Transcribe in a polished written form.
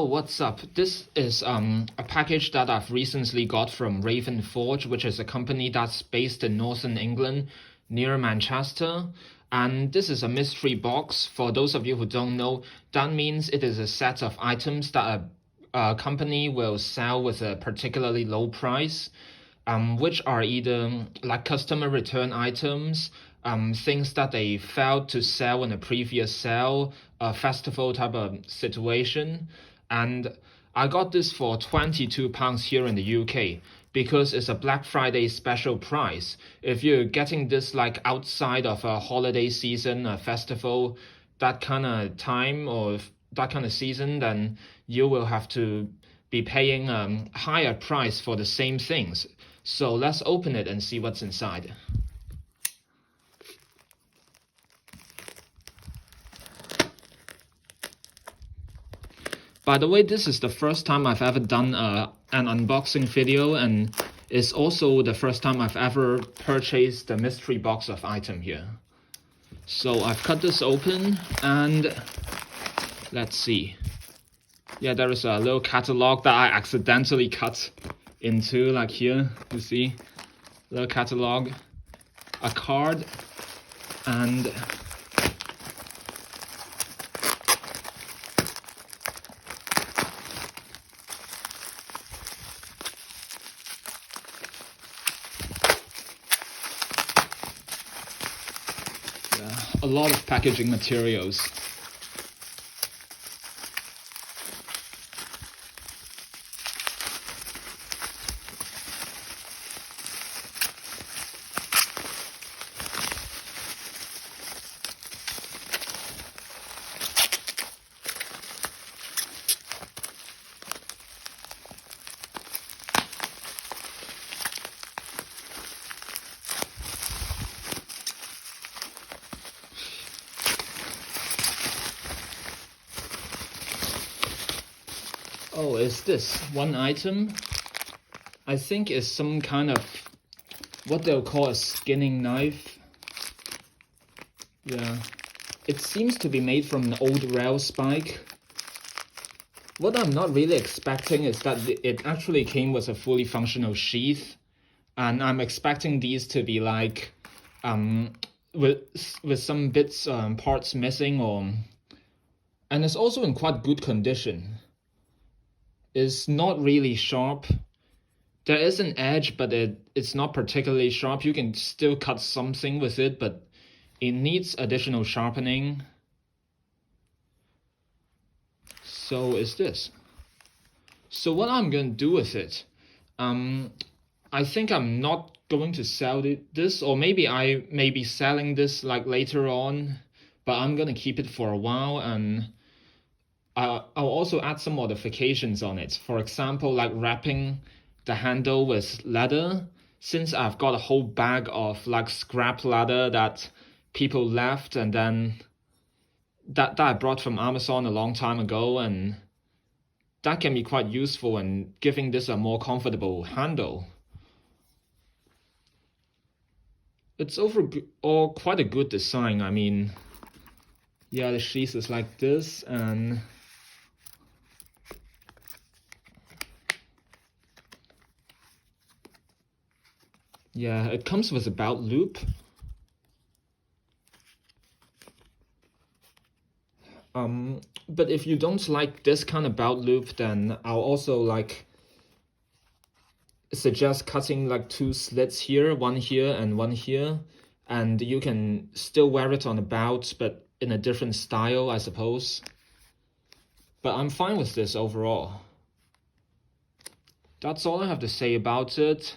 Oh, what's up? This is a package that I've recently got from Raven Forge, which is a company that's based in northern England near Manchester. And this is a mystery box. For those of you who don't know, that means it is a set of items that a company will sell with a particularly low price, which are either like customer return items, things that they failed to sell in a previous sale, a festival type of situation. And I got this for £22 here in the UK because it's a Black Friday special price. If you're getting this like outside of a holiday season, a festival, that kind of time or that kind of season, then you will have to be paying a higher price for the same things. So let's open it and see what's inside. By the way, this is the first time I've ever done an unboxing video, and it's also the first time I've ever purchased the mystery box of item here. So I've cut this open and let's see. Yeah, there is a little catalog that I accidentally cut into, like here, you see, little catalog, a card, and a lot of packaging materials. Oh, is this one item? I think it's some kind of what they'll call a skinning knife. Yeah, it seems to be made from an old rail spike. What I'm not really expecting is that it actually came with a fully functional sheath, and I'm expecting these to be like with some bits parts missing, and it's also in quite good condition. Is not really sharp. There is an edge, but it's not particularly sharp. You can still cut something with it, but it needs additional sharpening. So is this. So what I'm going to do with it, I think I'm not going to sell this, or maybe I may be selling this like later on, but I'm going to keep it for a while, and I'll also add some modifications on it. For example, like wrapping the handle with leather. Since I've got a whole bag of like scrap leather that people left, and then that I brought from Amazon a long time ago, and that can be quite useful in giving this a more comfortable handle. It's overall quite a good design. I mean, yeah, the sheath is like this, and yeah, it comes with a belt loop. But if you don't like this kind of belt loop, then I'll also like suggest cutting like two slits here, one here and one here, and you can still wear it on a belt, but in a different style, I suppose. But I'm fine with this overall. That's all I have to say about it.